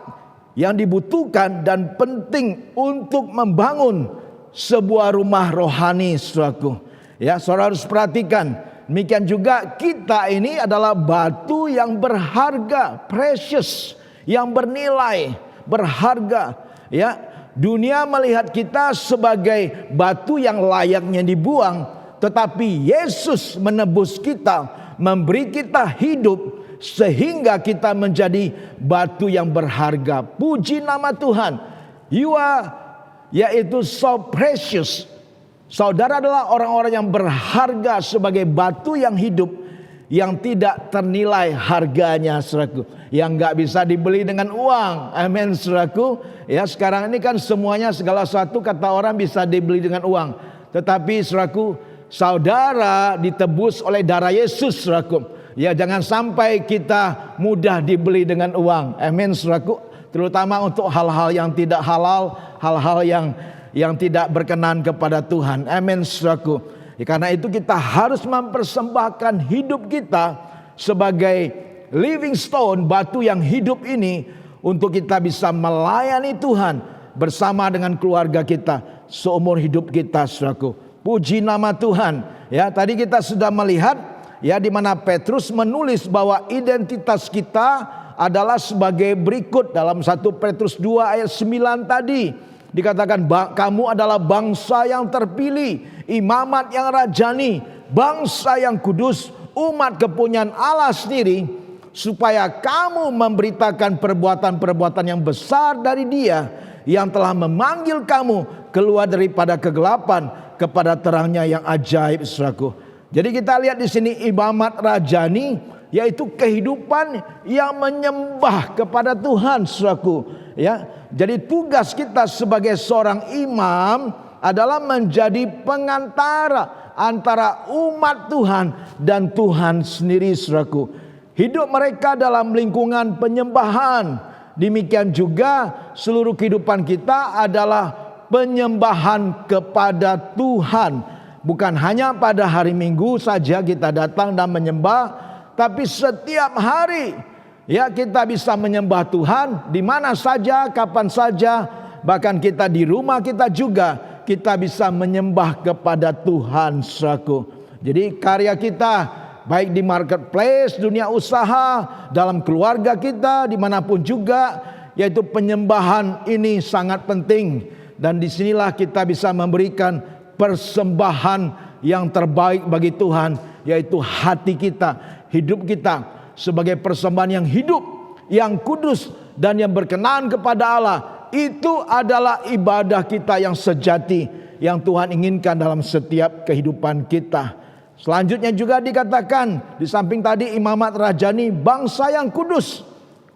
[SPEAKER 3] yang dibutuhkan dan penting untuk membangun sebuah rumah rohani, saudaraku. Ya, saudara harus perhatikan. Demikian juga kita ini adalah batu yang berharga, precious, yang bernilai, berharga. Ya, dunia melihat kita sebagai batu yang layaknya dibuang, tetapi Yesus menebus kita, memberi kita hidup, sehingga kita menjadi batu yang berharga. Puji nama Tuhan. You are, yaitu so precious. Saudara adalah orang-orang yang berharga sebagai batu yang hidup, yang tidak ternilai harganya, saudaraku, yang nggak bisa dibeli dengan uang. Amin, saudaraku. Ya, sekarang ini kan semuanya, segala sesuatu kata orang bisa dibeli dengan uang. Tetapi, saudaraku, saudara ditebus oleh darah Yesus, saudaraku. Ya, jangan sampai kita mudah dibeli dengan uang. Amin, saudaraku. Terutama untuk hal-hal yang tidak halal, hal-hal yang tidak berkenan kepada Tuhan. Amin, saudaraku. Ya, karena itu kita harus mempersembahkan hidup kita sebagai living stone, batu yang hidup ini, untuk kita bisa melayani Tuhan bersama dengan keluarga kita seumur hidup kita, saudaraku. Puji nama Tuhan. Ya, tadi kita sudah melihat ya di mana Petrus menulis bahwa identitas kita adalah sebagai berikut dalam 1 Petrus 2 ayat 9 tadi. Dikatakan kamu adalah bangsa yang terpilih, imamat yang rajani, bangsa yang kudus, umat kepunyaan Allah sendiri, supaya kamu memberitakan perbuatan-perbuatan yang besar dari Dia yang telah memanggil kamu keluar daripada kegelapan kepada terangnya yang ajaib, saudaraku. Jadi kita lihat di sini imamat rajani, yaitu kehidupan yang menyembah kepada Tuhan, saudaraku. Ya, jadi tugas kita sebagai seorang imam adalah menjadi pengantara antara umat Tuhan dan Tuhan sendiri, saudaraku. Hidup mereka dalam lingkungan penyembahan. Demikian juga seluruh kehidupan kita adalah penyembahan kepada Tuhan. Bukan hanya pada hari Minggu saja kita datang dan menyembah, tapi setiap hari ya kita bisa menyembah Tuhan di mana saja, kapan saja. Bahkan kita di rumah kita juga kita bisa menyembah kepada Tuhan, saudaraku. Jadi karya kita baik di marketplace, dunia usaha, dalam keluarga kita, dimanapun juga, yaitu penyembahan ini sangat penting. Dan disinilah kita bisa memberikan persembahan yang terbaik bagi Tuhan, yaitu hati kita, hidup kita sebagai persembahan yang hidup, yang kudus, dan yang berkenan kepada Allah. Itu adalah ibadah kita yang sejati, yang Tuhan inginkan dalam setiap kehidupan kita. Selanjutnya juga dikatakan di samping tadi imamat rajani, bangsa yang kudus,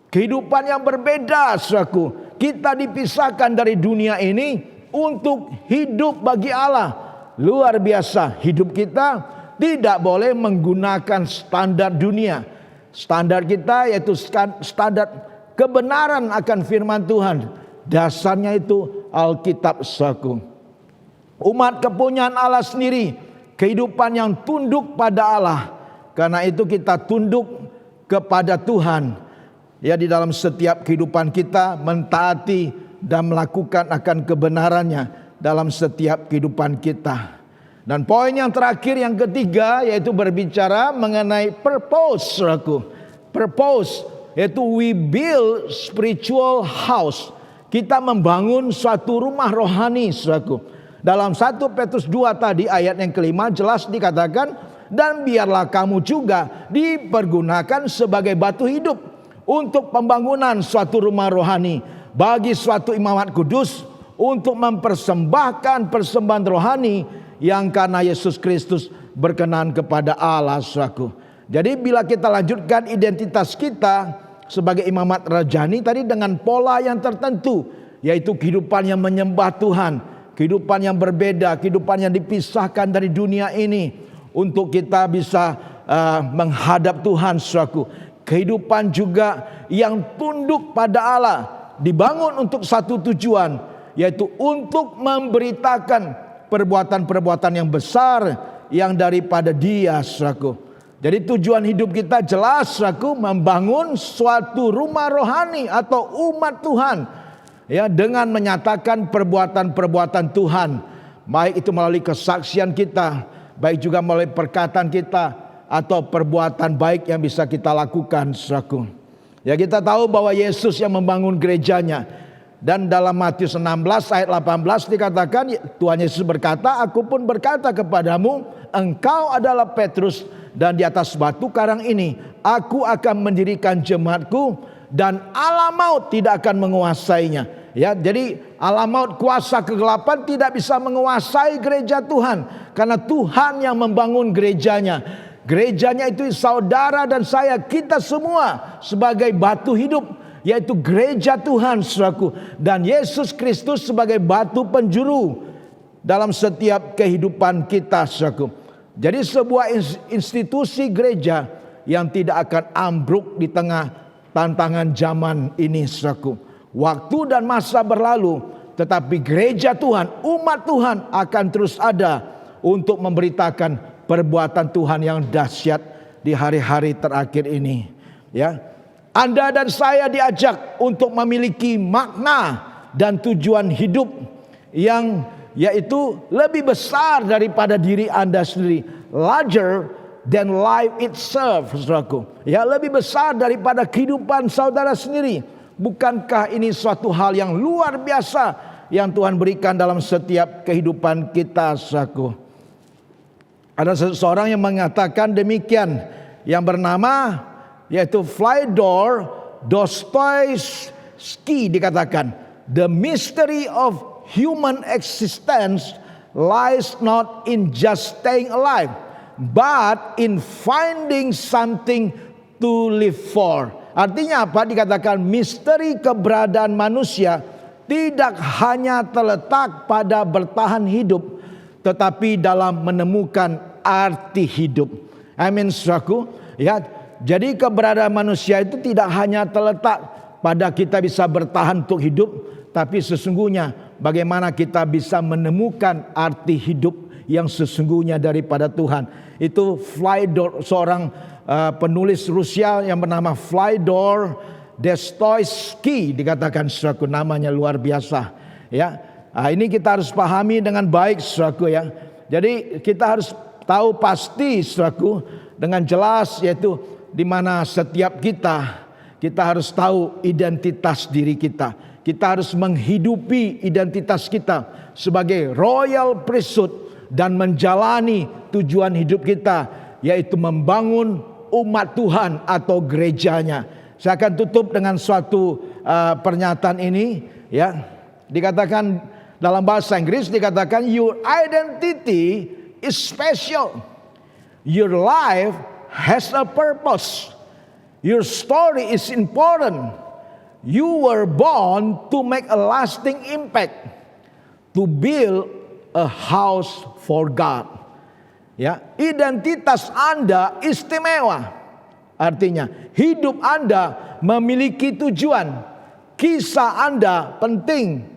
[SPEAKER 3] kehidupan yang berbeda, saudaraku. Kita dipisahkan dari dunia ini untuk hidup bagi Allah. Luar biasa, hidup kita tidak boleh menggunakan standar dunia. Standar kita yaitu standar kebenaran akan firman Tuhan. Dasarnya itu Alkitab, saudaraku. Umat kepunyaan Allah sendiri, kehidupan yang tunduk pada Allah. Karena itu kita tunduk kepada Tuhan. Ya, di dalam setiap kehidupan kita mentaati dan melakukan akan kebenarannya dalam setiap kehidupan kita. Dan poin yang terakhir, yang ketiga, yaitu berbicara mengenai purpose, saudaraku. Purpose, yaitu we build spiritual house. Kita membangun suatu rumah rohani, saudaraku. Dalam 1 Petrus 2 tadi ayat yang kelima jelas dikatakan, dan biarlah kamu juga dipergunakan sebagai batu hidup untuk pembangunan suatu rumah rohani bagi suatu imamat kudus, untuk mempersembahkan persembahan rohani yang karena Yesus Kristus berkenan kepada Allah, saudaraku. Jadi bila kita lanjutkan identitas kita sebagai imamat rajani tadi dengan pola yang tertentu, yaitu kehidupan yang menyembah Tuhan, kehidupan yang berbeda, kehidupan yang dipisahkan dari dunia ini, untuk kita bisa menghadap Tuhan, saudaraku. Kehidupan juga yang tunduk pada Allah, dibangun untuk satu tujuan, yaitu untuk memberitakan perbuatan-perbuatan yang besar yang daripada Dia, saudaraku. Jadi tujuan hidup kita jelas, saudaraku, membangun suatu rumah rohani atau umat Tuhan, ya, dengan menyatakan perbuatan-perbuatan Tuhan, baik itu melalui kesaksian kita, baik juga melalui perkataan kita, atau perbuatan baik yang bisa kita lakukan, saudaraku. Ya, kita tahu bahwa Yesus yang membangun gerejanya. Dan dalam Matius 16 ayat 18 dikatakan, Tuhan Yesus berkata, aku pun berkata kepadamu, engkau adalah Petrus, dan di atas batu karang ini aku akan mendirikan jemaatku, dan alam maut tidak akan menguasainya. Ya, jadi alam maut, kuasa kegelapan tidak bisa menguasai gereja Tuhan, karena Tuhan yang membangun gerejanya. Gerejanya itu saudara dan saya, kita semua sebagai batu hidup, yaitu gereja Tuhan, saudaraku. Dan Yesus Kristus sebagai batu penjuru dalam setiap kehidupan kita, saudaraku. Jadi sebuah institusi gereja yang tidak akan ambruk di tengah tantangan zaman ini, saudaraku. Waktu dan masa berlalu, tetapi gereja Tuhan, umat Tuhan akan terus ada untuk memberitakan perbuatan Tuhan yang dahsyat di hari-hari terakhir ini. Ya, Anda dan saya diajak untuk memiliki makna dan tujuan hidup yang yaitu lebih besar daripada diri Anda sendiri, larger than life itself, saudaraku. Ya, lebih besar daripada kehidupan saudara sendiri. Bukankah ini suatu hal yang luar biasa yang Tuhan berikan dalam setiap kehidupan kita, saudaraku? Ada seseorang yang mengatakan demikian, yang bernama yaitu Fyodor Dostoyevsky, dikatakan the mystery of human existence lies not in just staying alive, but in finding something to live for. Artinya apa? Dikatakan misteri keberadaan manusia tidak hanya terletak pada bertahan hidup, tetapi dalam menemukan arti hidup. Amin, saudaraku. Ya, jadi keberadaan manusia itu tidak hanya terletak pada kita bisa bertahan untuk hidup, tapi sesungguhnya bagaimana kita bisa menemukan arti hidup yang sesungguhnya daripada Tuhan. Itu Fyodor, seorang penulis Rusia yang bernama Fyodor Dostoevsky, dikatakan saudaraku, namanya luar biasa. Ya, ini kita harus pahami dengan baik saudaraku ya. Jadi kita harus tahu pasti saudaraku dengan jelas, yaitu di mana setiap kita harus tahu identitas diri kita. Kita harus menghidupi identitas kita sebagai royal priesthood dan menjalani tujuan hidup kita, yaitu membangun umat Tuhan atau gerejanya. Saya akan tutup dengan suatu pernyataan ini ya. Dikatakan dalam bahasa Inggris, dikatakan your identity is special. Your life has a purpose. Your story is important. You were born to make a lasting impact, to build a house for God. Ya, identitas Anda istimewa. Artinya, hidup Anda memiliki tujuan. Kisah Anda penting.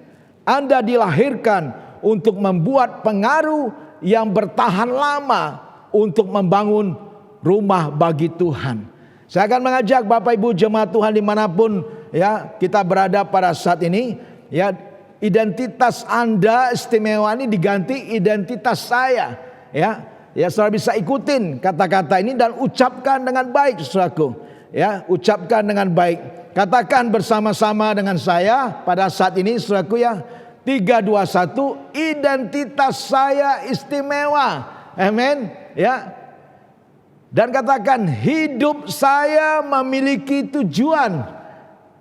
[SPEAKER 3] Anda dilahirkan untuk membuat pengaruh yang bertahan lama untuk membangun rumah bagi Tuhan. Saya akan mengajak Bapak Ibu jemaat Tuhan dimanapun ya kita berada pada saat ini, ya, identitas Anda istimewa ini diganti identitas saya. Ya, saudara bisa ikutin kata-kata ini dan ucapkan dengan baik, saudaraku. Ya, ucapkan dengan baik. Katakan bersama-sama dengan saya pada saat ini, saudaraku ya. 3, 2, 1, identitas saya istimewa. Amin. Ya. Dan katakan hidup saya memiliki tujuan.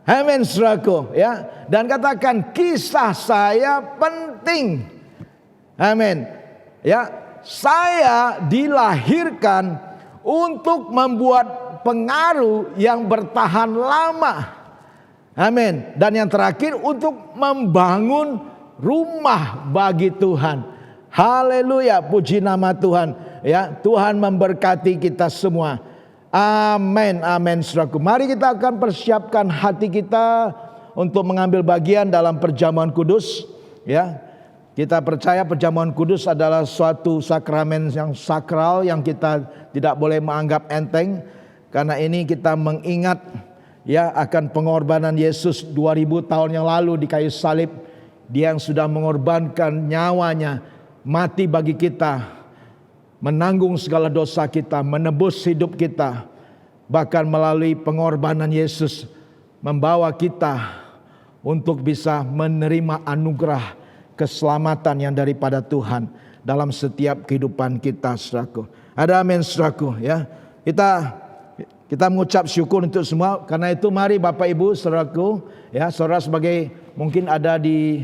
[SPEAKER 3] Amin, saudaraku ya. Dan katakan kisah saya penting. Amin. Ya, saya dilahirkan untuk membuat pengaruh yang bertahan lama. Amin. Dan yang terakhir, untuk membangun rumah bagi Tuhan. Haleluya, puji nama Tuhan. Ya, Tuhan memberkati kita semua. Amin, amin, saudaraku. Mari kita akan persiapkan hati kita untuk mengambil bagian dalam perjamuan kudus. Ya, kita percaya perjamuan kudus adalah suatu sakramen yang sakral yang kita tidak boleh menganggap enteng. Karena ini kita mengingat ya akan pengorbanan Yesus 2000 tahun yang lalu di kayu salib. Dia yang sudah mengorbankan nyawanya, mati bagi kita, menanggung segala dosa kita, menebus hidup kita. Bahkan melalui pengorbanan Yesus membawa kita untuk bisa menerima anugerah keselamatan yang daripada Tuhan dalam setiap kehidupan kita, saudaraku. Ada amin, saudaraku ya. Kita mengucap syukur untuk semua. Karena itu mari Bapak Ibu saudaraku ya, saudara sebagai mungkin ada di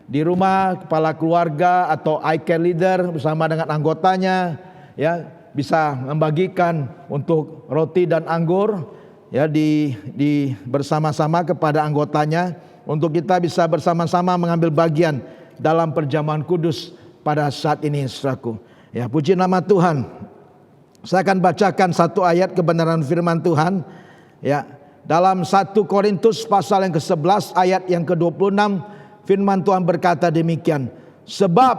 [SPEAKER 3] rumah, kepala keluarga atau iCare leader bersama dengan anggotanya ya, bisa membagikan untuk roti dan anggur ya di bersama-sama kepada anggotanya untuk kita bisa bersama-sama mengambil bagian dalam perjamuan kudus pada saat ini, saudaraku. Ya, puji nama Tuhan. Saya akan bacakan satu ayat kebenaran firman Tuhan. Ya, dalam 1 Korintus pasal yang ke-11 ayat yang ke-26, firman Tuhan berkata demikian. Sebab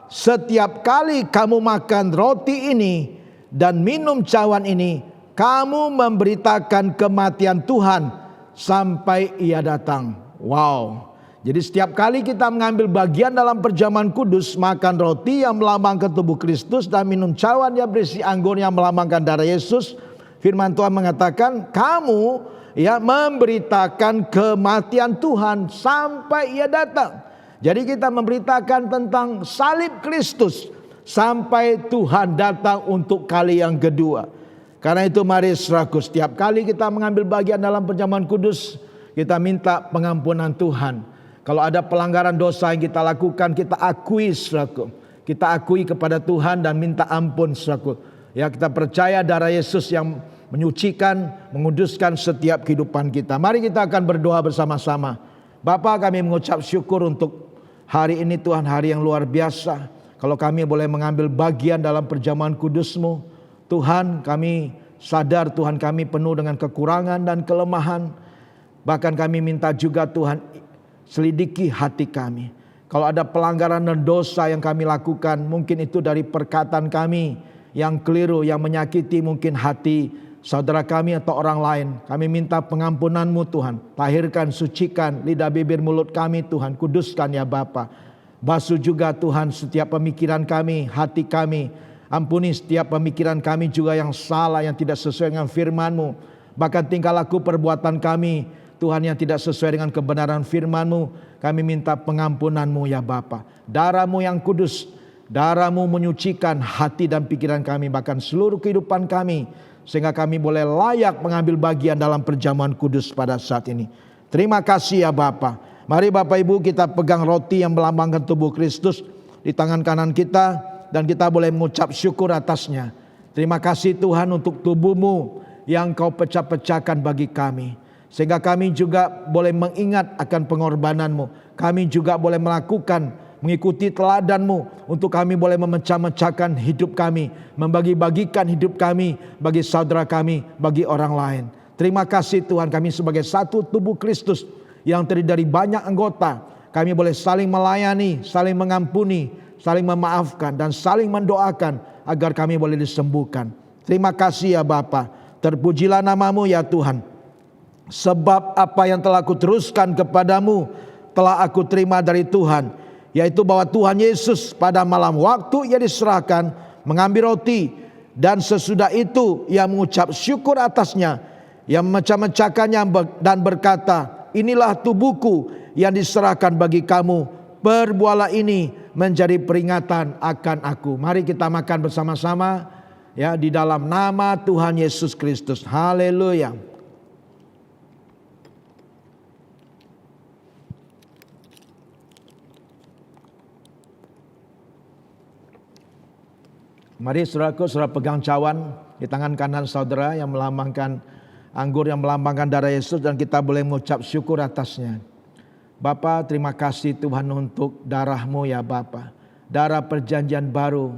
[SPEAKER 3] setiap kali kamu makan roti ini dan minum cawan ini, kamu memberitakan kematian Tuhan sampai Ia datang. Wow. Jadi setiap kali kita mengambil bagian dalam perjamuan kudus, makan roti yang melambangkan tubuh Kristus dan minum cawan yang berisi anggur yang melambangkan darah Yesus, firman Tuhan mengatakan kamu ya memberitakan kematian Tuhan sampai Ia datang. Jadi kita memberitakan tentang salib Kristus sampai Tuhan datang untuk kali yang kedua. Karena itu mari saudaraku, setiap kali kita mengambil bagian dalam perjamuan kudus, kita minta pengampunan Tuhan. Kalau ada pelanggaran dosa yang kita lakukan, kita akui saudaraku. Kita akui kepada Tuhan dan minta ampun saudaraku. Ya, kita percaya darah Yesus yang menyucikan, menguduskan setiap kehidupan kita. Mari kita akan berdoa bersama-sama. Bapa, kami mengucap syukur untuk hari ini Tuhan, hari yang luar biasa. Kalau kami boleh mengambil bagian dalam perjamuan kudus-Mu, Tuhan, kami sadar Tuhan kami penuh dengan kekurangan dan kelemahan. Bahkan kami minta juga Tuhan, selidiki hati kami. Kalau ada pelanggaran dan dosa yang kami lakukan, mungkin itu dari perkataan kami yang keliru, yang menyakiti mungkin hati saudara kami atau orang lain. Kami minta pengampunan-Mu Tuhan. Tahirkan, sucikan lidah bibir mulut kami Tuhan. Kuduskan ya Bapa. Basuh juga Tuhan setiap pemikiran kami, hati kami. Ampuni setiap pemikiran kami juga yang salah, yang tidak sesuai dengan firman-Mu. Bahkan tingkah laku perbuatan kami Tuhan yang tidak sesuai dengan kebenaran firman-Mu. Kami minta pengampunan-Mu ya Bapa. Darah-Mu yang kudus, darah-Mu menyucikan hati dan pikiran kami, bahkan seluruh kehidupan kami, sehingga kami boleh layak mengambil bagian dalam perjamuan kudus pada saat ini. Terima kasih ya Bapa. Mari Bapak Ibu kita pegang roti yang melambangkan tubuh Kristus di tangan kanan kita, dan kita boleh mengucap syukur atasnya. Terima kasih Tuhan untuk tubuh-Mu yang Kau pecah-pecahkan bagi kami, sehingga kami juga boleh mengingat akan pengorbanan-Mu. Kami juga boleh mengikuti teladan-Mu untuk kami boleh memecah-mecahkan hidup kami, membagi-bagikan hidup kami bagi saudara kami, bagi orang lain. Terima kasih Tuhan, kami sebagai satu tubuh Kristus yang terdiri dari banyak anggota, kami boleh saling melayani, saling mengampuni, saling memaafkan, dan saling mendoakan agar kami boleh disembuhkan. Terima kasih ya Bapa. Terpujilah nama-Mu ya Tuhan. Sebab apa yang telah aku teruskan kepadamu telah aku terima dari Tuhan, yaitu bahwa Tuhan Yesus pada malam waktu Ia diserahkan mengambil roti, dan sesudah itu Ia mengucap syukur atasnya, Ia memecah-mecahkannya dan berkata, inilah tubuhku yang diserahkan bagi kamu. Perbuatlah ini menjadi peringatan akan aku. Mari kita makan bersama-sama ya di dalam nama Tuhan Yesus Kristus. Haleluya. Mari saudaraku, saudara pegang cawan di tangan kanan saudara yang melambangkan anggur, yang melambangkan darah Yesus, dan kita boleh mengucap syukur atasnya. Bapa, terima kasih Tuhan untuk darah-Mu ya Bapa. Darah perjanjian baru,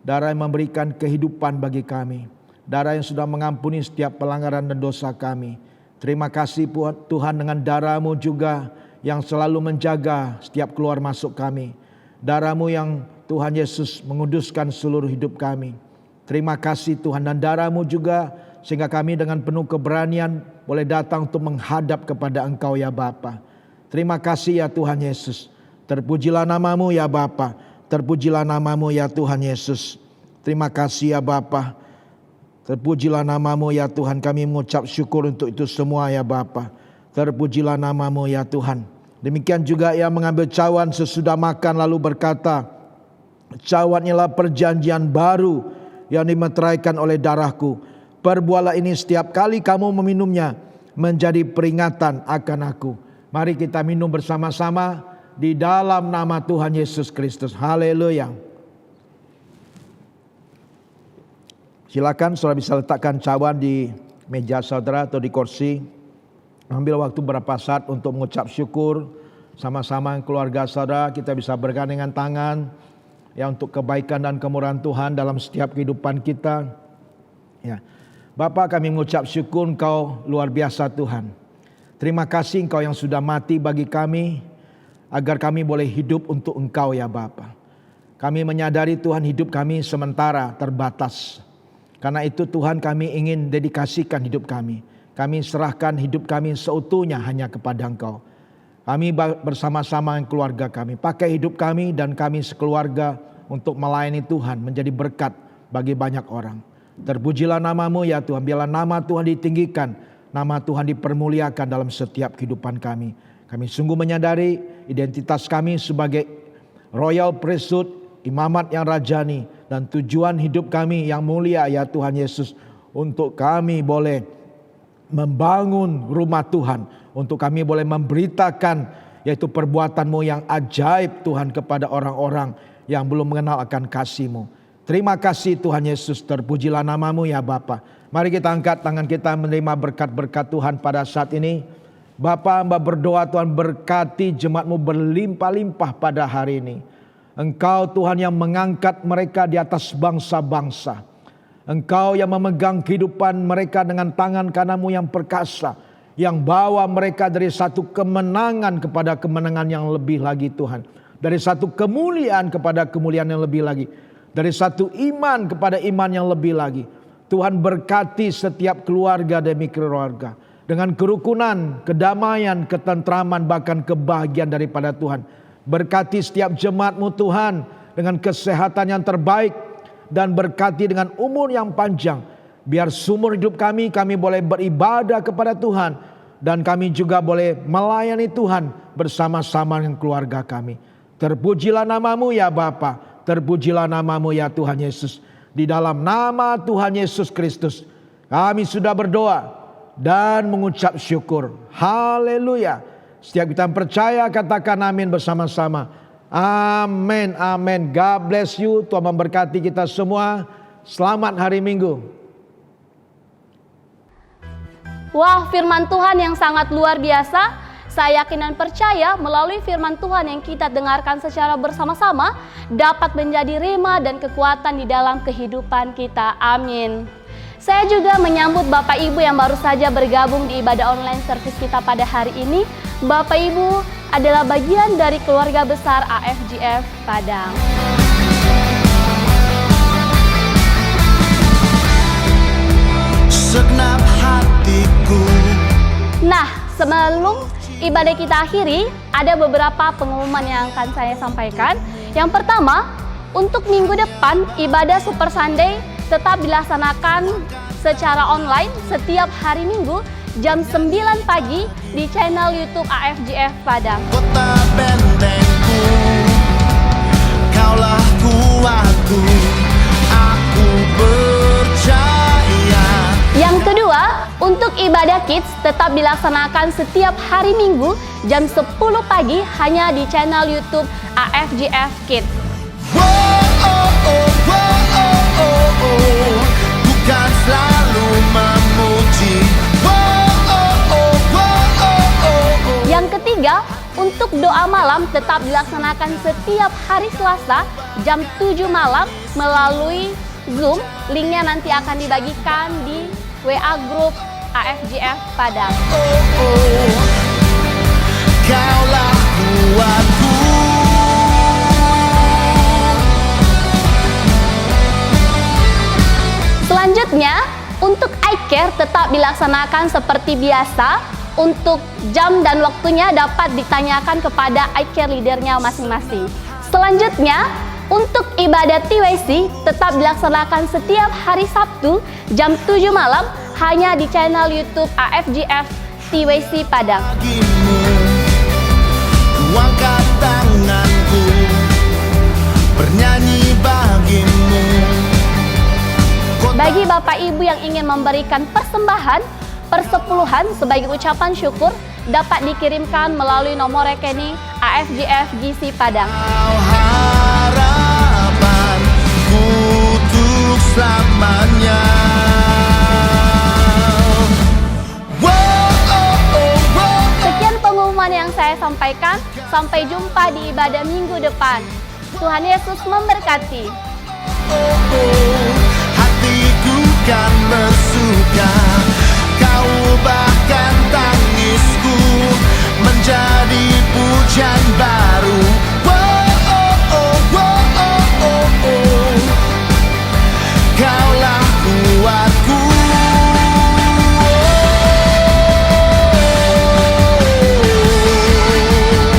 [SPEAKER 3] darah yang memberikan kehidupan bagi kami, darah yang sudah mengampuni setiap pelanggaran dan dosa kami. Terima kasih Tuhan, dengan darah-Mu juga yang selalu menjaga setiap keluar masuk kami. Darah-Mu yang Tuhan Yesus menguduskan seluruh hidup kami. Terima kasih Tuhan, dan darah-Mu juga sehingga kami dengan penuh keberanian boleh datang untuk menghadap kepada Engkau ya Bapa. Terima kasih ya Tuhan Yesus. Terpujilah nama-Mu ya Bapa. Terpujilah nama-Mu ya Tuhan Yesus. Terima kasih ya Bapa. Terpujilah nama-Mu ya Tuhan. Kami mengucap syukur untuk itu semua ya Bapa. Terpujilah nama-Mu ya Tuhan. Demikian juga Ia mengambil cawan sesudah makan lalu berkata, cawan ialah perjanjian baru yang dimeteraikan oleh darahku. Perbuatlah ini setiap kali kamu meminumnya menjadi peringatan akan aku. Mari kita minum bersama-sama di dalam nama Tuhan Yesus Kristus. Haleluya. Silakan saudara bisa letakkan cawan di meja saudara atau di kursi. Ambil waktu berapa saat untuk mengucap syukur sama-sama keluarga saudara. Kita bisa bergandengan tangan ya untuk kebaikan dan kemurahan Tuhan dalam setiap kehidupan kita. Ya. Bapa, kami mengucap syukur Engkau luar biasa Tuhan. Terima kasih Engkau yang sudah mati bagi kami, agar kami boleh hidup untuk Engkau ya Bapa. Kami menyadari Tuhan hidup kami sementara terbatas. Karena itu Tuhan kami ingin dedikasikan hidup kami. Kami serahkan hidup kami seutuhnya hanya kepada Engkau. Kami bersama-sama dengan keluarga kami. Pakai hidup kami dan kami sekeluarga untuk melayani Tuhan, menjadi berkat bagi banyak orang. Terpujilah nama-Mu ya Tuhan. Biarlah nama Tuhan ditinggikan, nama Tuhan dipermuliakan dalam setiap kehidupan kami. Kami sungguh menyadari identitas kami sebagai royal priesthood, imamat yang rajani, dan tujuan hidup kami yang mulia ya Tuhan Yesus, untuk kami boleh membangun rumah Tuhan, untuk kami boleh memberitakan yaitu perbuatan-Mu yang ajaib Tuhan kepada orang-orang yang belum mengenal akan kasih-Mu. Terima kasih Tuhan Yesus, terpujilah nama-Mu ya Bapa. Mari kita angkat tangan kita menerima berkat-berkat Tuhan pada saat ini. Bapa, hamba berdoa Tuhan berkati jemaat-Mu berlimpah-limpah pada hari ini. Engkau Tuhan yang mengangkat mereka di atas bangsa-bangsa. Engkau yang memegang kehidupan mereka dengan tangan kanan-Mu yang perkasa. Yang bawa mereka dari satu kemenangan kepada kemenangan yang lebih lagi Tuhan. Dari satu kemuliaan kepada kemuliaan yang lebih lagi. Dari satu iman kepada iman yang lebih lagi. Tuhan berkati setiap keluarga demi keluarga. Dengan kerukunan, kedamaian, ketentraman, bahkan kebahagiaan daripada Tuhan. Berkati setiap jemaat-Mu Tuhan. Dengan kesehatan yang terbaik. Dan berkati dengan umur yang panjang. Biar seumur hidup kami boleh beribadah kepada Tuhan. Dan kami juga boleh melayani Tuhan bersama-sama dengan keluarga kami. Terpujilah nama-Mu ya Bapa. Terpujilah nama-Mu ya Tuhan Yesus. Di dalam nama Tuhan Yesus Kristus kami sudah berdoa dan mengucap syukur. Haleluya. Setiap kita percaya katakan amin bersama-sama. Amin, amin. God bless you. Tuhan memberkati kita semua. Selamat hari Minggu.
[SPEAKER 1] Wah, firman Tuhan yang sangat luar biasa. Saya yakin dan percaya melalui firman Tuhan yang kita dengarkan secara bersama-sama dapat menjadi rema dan kekuatan di dalam kehidupan kita. Amin. Saya juga menyambut Bapak Ibu yang baru saja bergabung di ibadah online service kita pada hari ini. Bapak Ibu adalah bagian dari keluarga besar AFGF Padang.
[SPEAKER 4] Segenap hatiku.
[SPEAKER 1] Nah, sebelum ibadah kita akhiri, ada beberapa pengumuman yang akan saya sampaikan. Yang pertama, untuk minggu depan ibadah Super Sunday tetap dilaksanakan secara online setiap hari Minggu jam 9 pagi di channel YouTube AFGF Padang.
[SPEAKER 4] Kota bentengku, Kaulah kuatku, aku percaya.
[SPEAKER 1] Yang kedua, untuk ibadah kids tetap dilaksanakan setiap hari Minggu jam 10 pagi hanya di channel YouTube AFGF Kids.
[SPEAKER 4] Bukan selalu memuji.
[SPEAKER 1] Yang ketiga, untuk doa malam tetap dilaksanakan setiap hari Selasa jam 7 malam melalui Zoom. Linknya nanti akan dibagikan di WA Group AFGF Padang.
[SPEAKER 4] Kaulah kuatku.
[SPEAKER 1] Selanjutnya, untuk iCare tetap dilaksanakan seperti biasa. Untuk jam dan waktunya dapat ditanyakan kepada iCare leadernya masing-masing. Selanjutnya, untuk ibadah TWC tetap dilaksanakan setiap hari Sabtu jam 7 malam hanya di channel YouTube AFGF TWC Padang.
[SPEAKER 4] Bagimu, ku angkat tanganku, bernyanyi bagimu.
[SPEAKER 1] Bagi Bapak Ibu yang ingin memberikan persembahan, persepuluhan sebagai ucapan syukur dapat dikirimkan melalui nomor rekening AFGF GC Padang.
[SPEAKER 4] Harapanku untuk selamanya.
[SPEAKER 1] Sekian pengumuman yang saya sampaikan. Sampai jumpa di ibadah minggu depan. Tuhan Yesus memberkati.
[SPEAKER 4] Hatiku kan bersuka, kau bahkan tangisku menjadi pujian baru.